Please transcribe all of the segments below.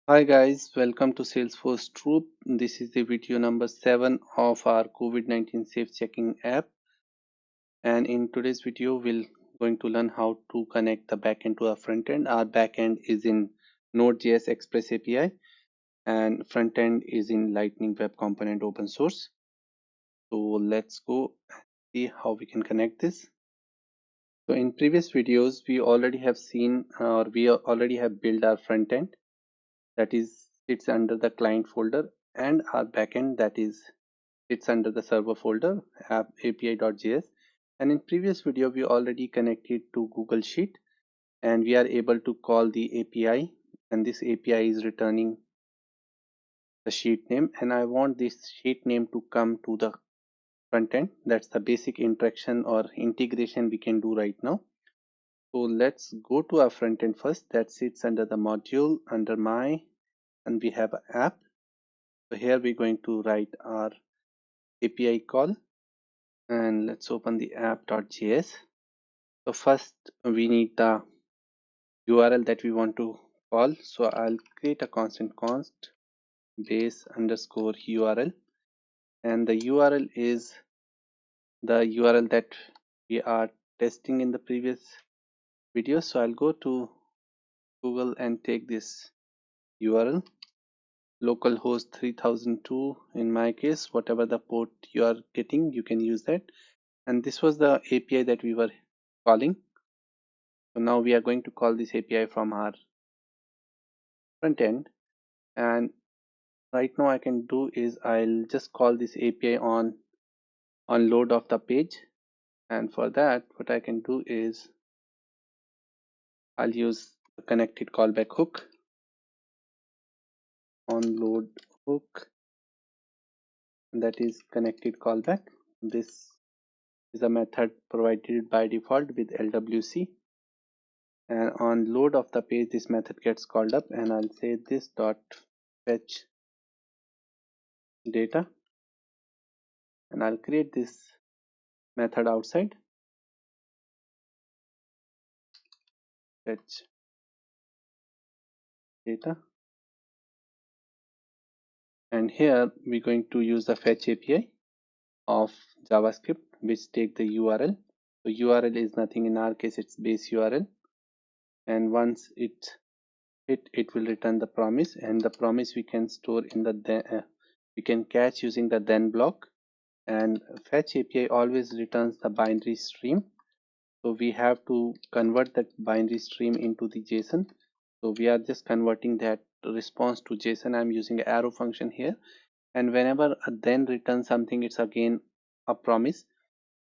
Hi guys, welcome to Salesforce Troop. This is the video number 7 of our COVID-19 safe checking app, and in today's video we'll going to learn how to connect the backend to our front end. Our backend is in Node.js Express API and front end is in Lightning Web Component open source. So let's go see how we can connect this. So in previous videos we already have seen or we already have built our front end, that is sits under the client folder, and our backend that is sits under the server folder app api.js. And in previous video we already connected to Google Sheet and we are able to call the API, and this API is returning the sheet name, and I want this sheet name to come to the front end. That's the basic interaction or integration we can do right now. So let's go to our front end first. That sits under the module under my, and we have an app. So here we're going to write our API call, and let's open the app.js. So first we need the URL that we want to call. So I'll create a constant const base underscore URL, and the URL is the URL that we are testing in the previous video. So I'll go to Google and take this URL, localhost 3002 in my case, whatever the port you are getting you can use that. And this was the API that we were calling. So now we are going to call this API from our front end, and right now I can do is I'll just call this API on load of the page. And for that what I can do is I'll use the connected callback hook on load hook, that is connected callback. This is a method provided by default with LWC, and on load of the page this method gets called up, and I'll say this dot fetch data, and I'll create this method outside fetch data, and here we're going to use the fetch API of JavaScript which take the URL. So URL is nothing, in our case it's base URL, and once it will return the promise, and the promise we can store in the we can catch using the then block. And fetch API always returns the binary stream, so we have to convert that binary stream into the JSON. So we are just converting that response to JSON. I'm using an arrow function here, and whenever a then returns something, it's again a promise.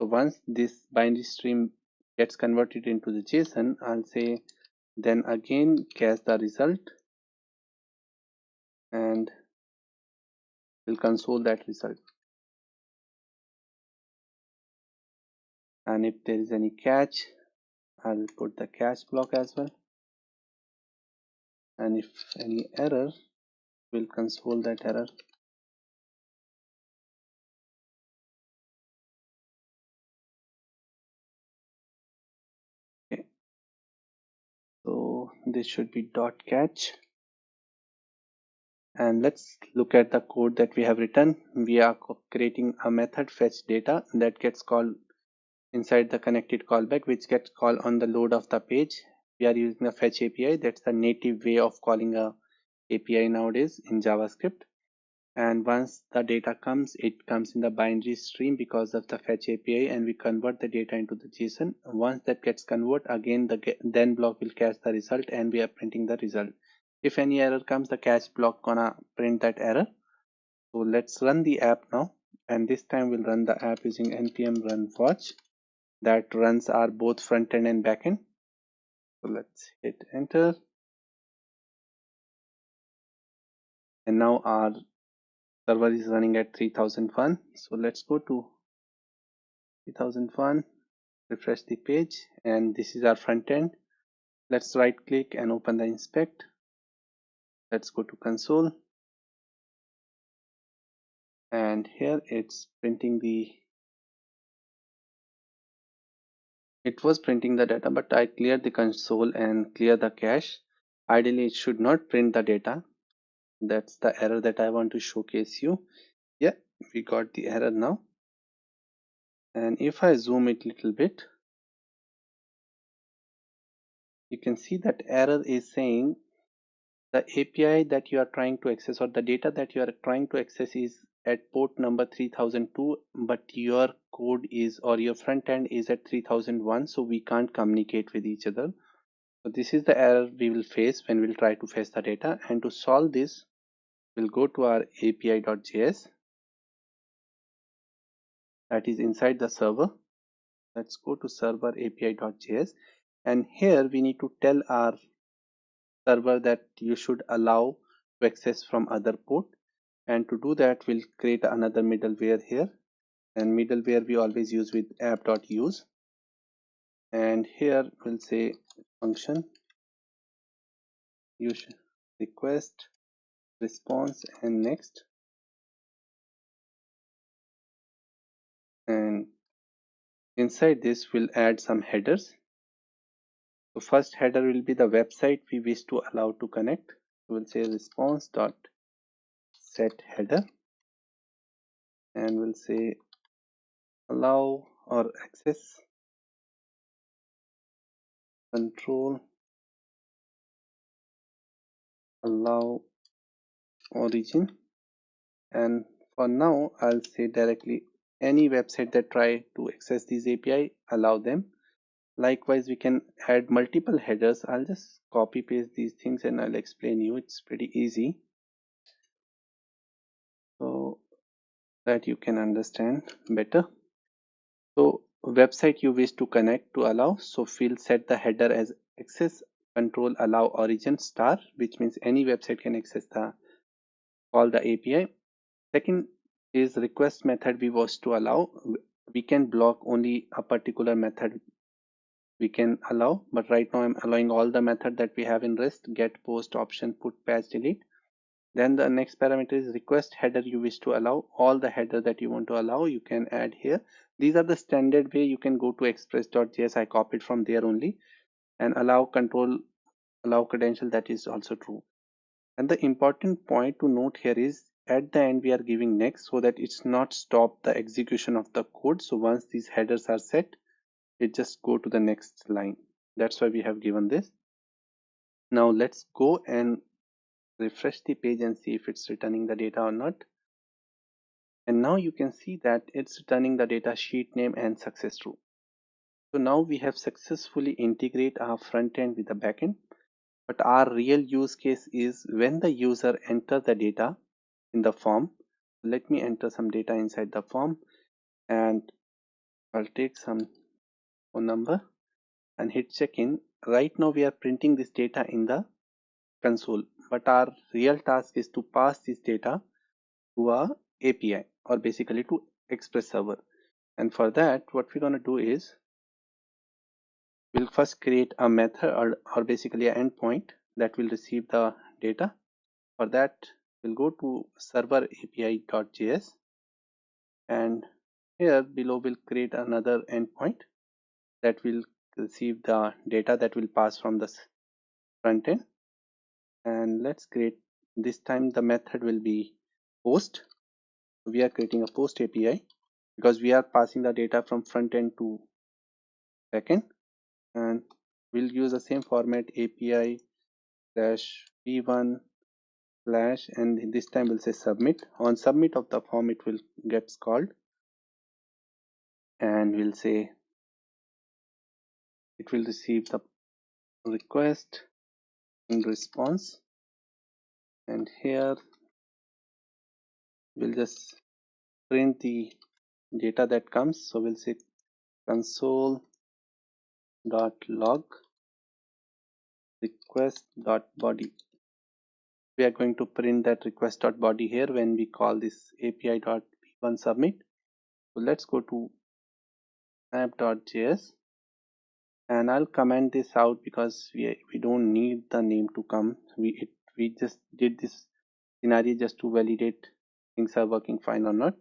So once this binary stream gets converted into the JSON, I'll say then again catch the result, and we'll console that result. And if there is any catch, I'll put the catch block as well, and if any error, we'll console that error. Okay, so this should be dot catch, and let's look at the code that we have written. We are creating a method fetch data that gets called inside the connected callback, which gets called on the load of the page. We are using the fetch API. That's the native way of calling a API nowadays in JavaScript. And once the data comes, it comes in the binary stream because of the fetch API, and we convert the data into the JSON. Once that gets converted, again the then block will catch the result, and we are printing the result. If any error comes, the catch block gonna print that error. So let's run the app now, and this time we'll run the app using npm run watch. That runs our both front end and back end. So let's hit enter, and now our server is running at 3001. So let's go to 3001, refresh the page, and this is our front end. Let's right click and open the inspect. Let's go to console, and here it's printing it was printing the data, but I cleared the console and clear the cache. Ideally it should not print the data, That's the error that I want to showcase you. Yeah, we got the error now. And if I zoom it a little bit, you can see that error is saying the API that you are trying to access, or the data that you are trying to access, is at port number 3002, but your code is, or your front end is at 3001, so we can't communicate with each other. So this is the error we will face when we'll try to fetch the data. And to solve this, we'll go to our api.js that is inside the server. Let's go to server api.js, and here we need to tell our server that you should allow to access from other port. And to do that, we'll create another middleware here, and middleware we always use with app.use. And here we'll say function use request response and next. And inside this, we'll add some headers. So first header will be the website we wish to allow to connect. So we'll say response dot set header, and we'll say allow or access control allow origin. And for now, I'll say directly any website that try to access these API, allow them. Likewise, we can add multiple headers. I'll just copy paste these things and I'll explain you. It's pretty easy so that you can understand better. So website you wish to connect to allow. So we'll set the header as access control allow origin star, which means any website can access the call the API. Second is request method we wish to allow. We can block only a particular method we can allow, but right now I'm allowing all the method that we have in REST: get, post, option, put, patch, delete. Then the next parameter is request header you wish to allow. All the header that you want to allow, you can add here. These are the standard way. You can go to express.js. I copied from there only. And allow control, allow credential, that is also true. And the important point to note here is at the end we are giving next, so that it's not stop the execution of the code. So once these headers are set, it just go to the next line. That's why we have given this. Now let's go and refresh the page and see if it's returning the data or not. And now you can see that it's returning the data sheet name and success true. So now we have successfully integrate our front end with the backend. But our real use case is when the user enter the data in the form. Let me enter some data inside the form, and I'll take some phone number and hit check in. Right now we are printing this data in the console, but our real task is to pass this data to our API, or basically to Express server. And for that, what we're going to do is we'll first create a method, or basically an endpoint that will receive the data. For that, we'll go to server api.js, and here below we'll create another endpoint that will receive the data that will pass from the front end. And let's create, this time the method will be post. We are creating a post API because we are passing the data from front end to backend, and we'll use the same format API slash v1 slash, and this time we'll say submit. On submit of the form it will gets called, and we'll say it will receive the request in response. And here we'll just print the data that comes. So we'll say console.log request.body. We are going to print that request.body here when we call this api.v1 submit. So let's go to app.js, and I'll comment this out because we don't need the name to come. We just did this scenario just to validate things are working fine or not.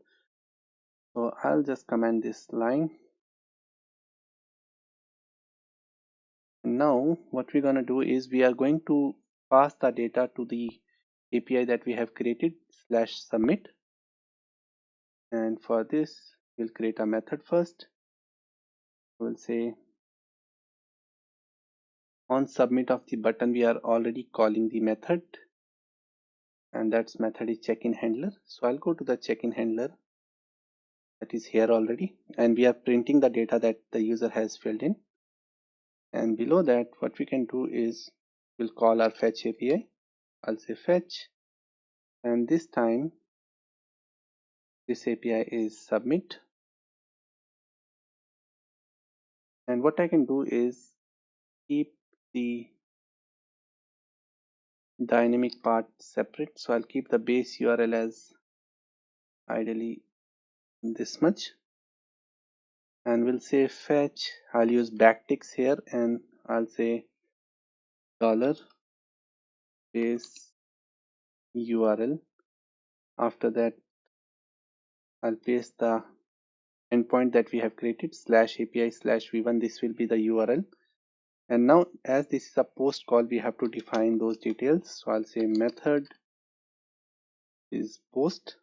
So I'll just comment this line. Now what we're going to do is we are going to pass the data to the API that we have created /submit, and for this we'll create a method first. We'll say on submit of the button we are already calling the method, and that method is check-in handler. So I'll go to the check-in handler that is here already, and we are printing the data that the user has filled in. And below that what we can do is we'll call our fetch API. I'll say fetch, and this time this API is submit. And what I can do is keep the dynamic part separate. So I'll keep the base URL as ideally this much, and we'll say fetch. I'll use backticks here, and I'll say $base URL. After that I'll paste the endpoint that we have created /API/v1. This will be the URL. And now as this is a post call, we have to define those details. So I'll say method is post.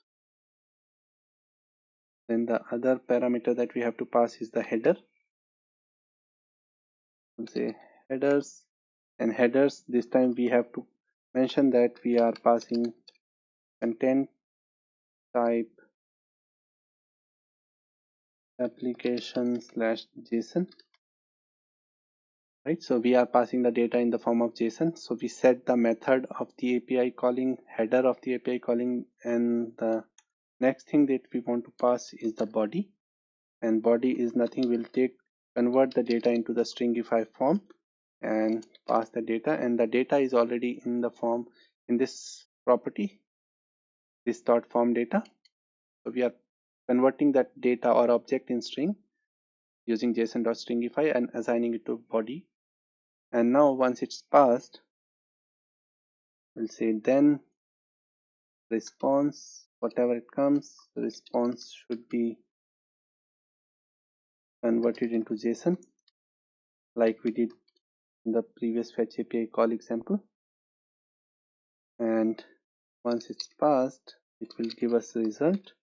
Then the other parameter that we have to pass is the header. We'll say headers, and headers this time we have to mention that we are passing content type application/JSON. Right, so we are passing the data in the form of JSON. So we set the method of the API calling, header of the API calling, and the next thing that we want to pass is the body. And body is nothing, we'll convert the data into the stringify form and pass the data, and the data is already in the form in this property, this dot form data. So we are converting that data or object in string using JSON.stringify and assigning it to body. And now once it's passed, we'll say then response, whatever it comes, the response should be converted into JSON like we did in the previous fetch API call example. And once it's passed, it will give us the result,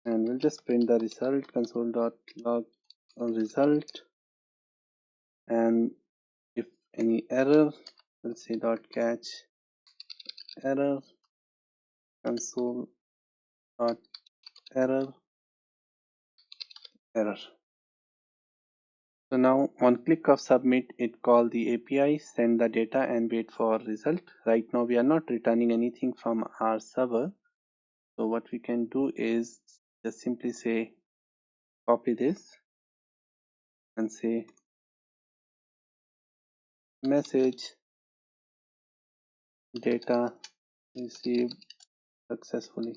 and we'll just print the result console.log result, and if any error, we'll say .catch error console.error error. So now on click of submit, it call the API, send the data and wait for result. Right now we are not returning anything from our server. So what we can do is just simply say copy this and say message data received successfully.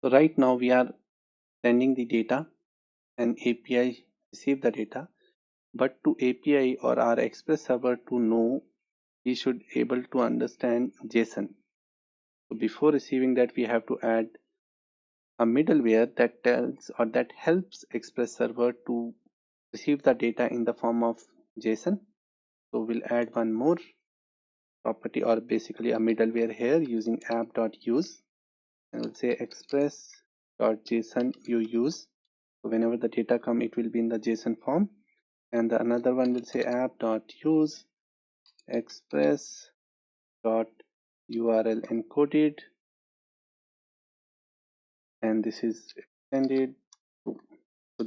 So right now we are sending the data and API receive the data, but to API or our Express server to know, we should able to understand JSON. So before receiving that, we have to add a middleware that tells or that helps Express server to receive the data in the form of JSON. So we'll add one more property, or basically a middleware here, using app.use, and we'll say express.json you use. So whenever the data come, it will be in the JSON form. And the another one will say app.use express.url encoded, and this is extended. So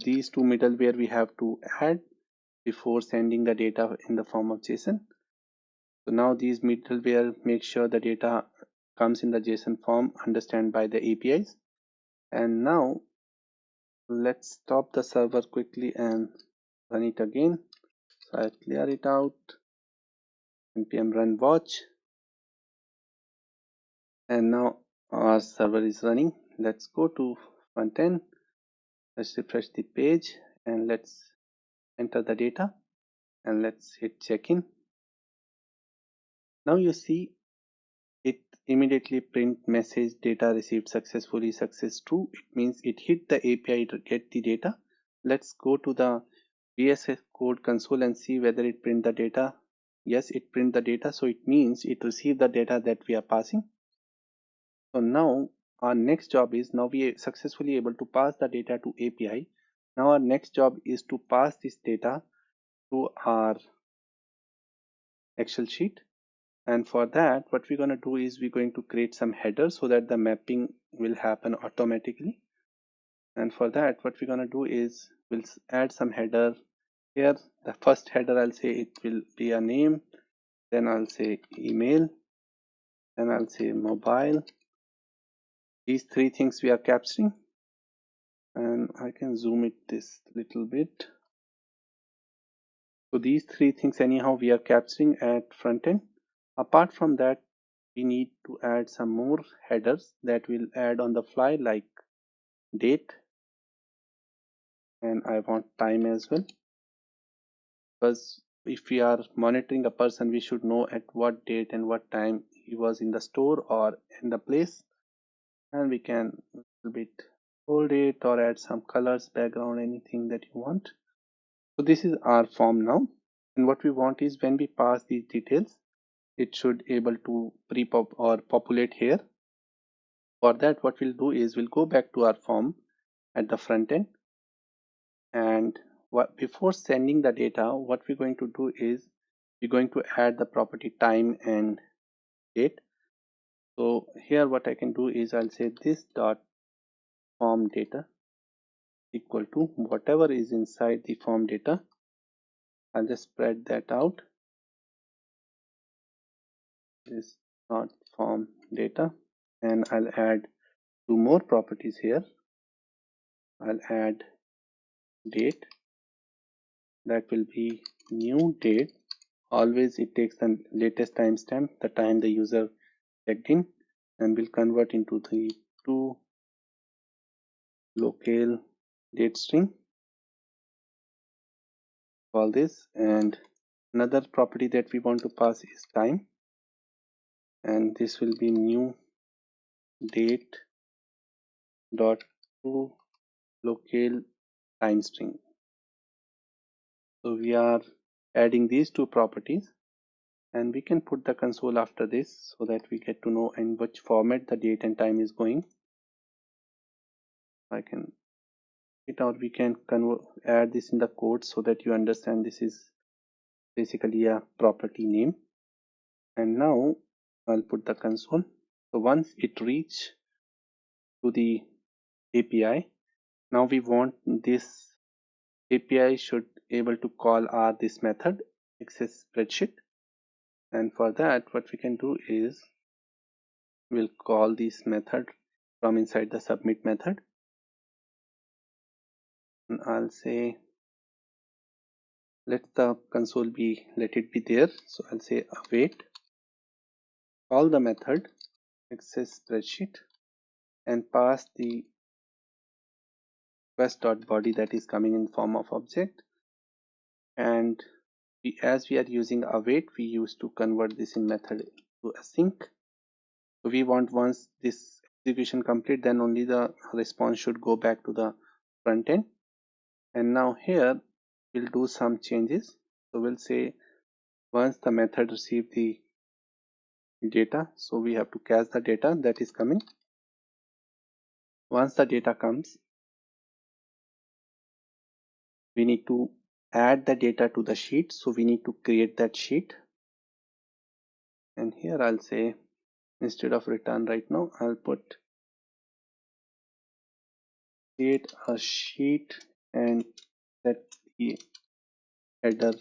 these two middleware we have to add before sending the data in the form of JSON. So now these middleware make sure the data comes in the JSON form understand by the APIs. And now let's stop the server quickly and run it again. So I clear it out, npm run watch, and now our server is running. Let's go to front end, let's refresh the page, and let's enter the data, and let's hit check-in. Now you see it immediately print message data received successfully, success true. It means it hit the API to get the data. Let's go to the VS Code console and see whether it print the data yes, it print the data, so it means it received the data that we are passing. So now our next job is, now we are successfully able to pass the data to API. Now our next job is to pass this data to our Excel sheet. And for that, what we're going to do is we're going to create some headers so that the mapping will happen automatically. And for that, what we're going to do is we'll add some header here. The first header, I'll say it will be a name, then I'll say email, then I'll say mobile. These three things we are capturing, and I can zoom it this little bit. So these three things anyhow we are capturing at front end. Apart from that, we need to add some more headers that will add on the fly, like date, and I want time as well, because if we are monitoring a person, we should know at what date and what time he was in the store or in the place. And we can a little bit hold it or add some colors, background, anything that you want. So this is our form now, and what we want is when we pass these details, it should able to pre-pop or populate here. For that, what we'll do is we'll go back to our form at the front end, and before sending the data, what we're going to do is we're going to add the property time and date. So here what I can do is I'll say this dot form data equal to whatever is inside the form data. I'll just spread that out. This dot form data, and I'll add two more properties here. I'll add date, that will be new date. Always it takes the latest timestamp, the time the user checked in, and will convert into the to locale date string. Call this, and another property that we want to pass is time, and this will be new date dot to locale time string. So we are adding these two properties, and we can put the console after this so that we get to know in which format the date and time is going. I can it, or we can add this in the code so that you understand this is basically a property name. And now I'll put the console. So once it reach to the API, now we want this API should able to call this method access spreadsheet. And for that, what we can do is we'll call this method from inside the submit method, and I'll say let the console be, let it be there. So I'll say await, call the method access spreadsheet, and pass the request.body that is coming in form of object. And as we are using await, we used to convert this in method to async. So we want once this execution complete, then only the response should go back to the front end. And now here we'll do some changes. So we'll say once the method receive the data, so we have to cache the data that is coming. Once the data comes, we need to add the data to the sheet, so we need to create that sheet. And here I'll say instead of return right now, I'll put create a sheet and set the header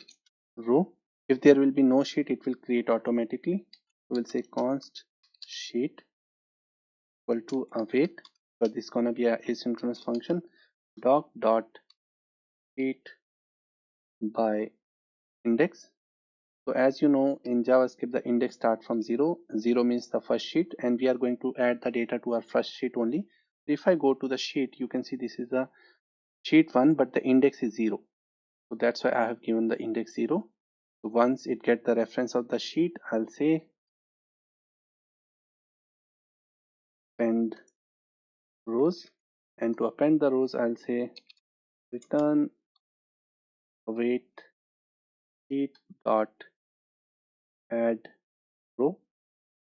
row. If there will be no sheet, it will create automatically. We'll say const sheet equal to await, but this is gonna be a asynchronous function, doc dot sheet by index. So as you know, in JavaScript the index start from 0. 0 means the first sheet, and we are going to add the data to our first sheet only. If I go to the sheet, you can see this is the sheet 1, but the index is 0. So that's why I have given the index 0. So once it get the reference of the sheet, I'll say append rows, and to append the rows, I'll say return await sheet dot add row,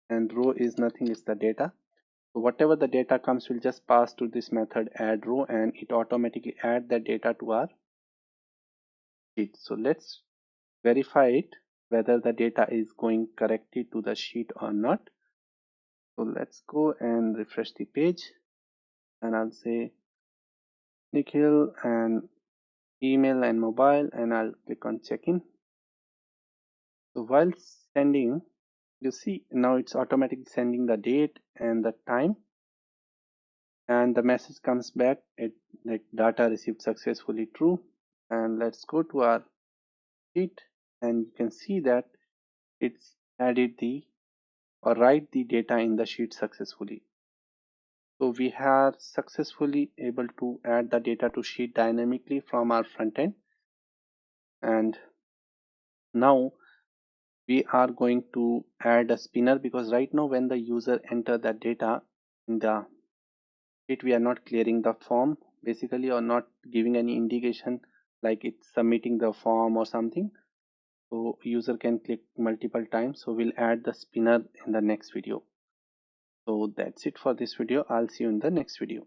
and row is nothing, it's the data. So whatever the data comes, we'll just pass to this method add row, and it automatically add the data to our sheet. So let's verify it whether the data is going correctly to the sheet or not. So let's go and refresh the page, and I'll say Nikhil and email and mobile, and I'll click on check-in. So while sending, you see now it's automatically sending the date and the time, and the message comes back like data received successfully true. And let's go to our sheet, and you can see that it's added the or write the data in the sheet successfully. So we are successfully able to add the data to sheet dynamically from our front end. And now we are going to add a spinner, because right now when the user enter that data in the sheet, we are not clearing the form basically, or not giving any indication like it's submitting the form or something. So user can click multiple times. So we'll add the spinner in the next video. So that's it for this video. I'll see you in the next video.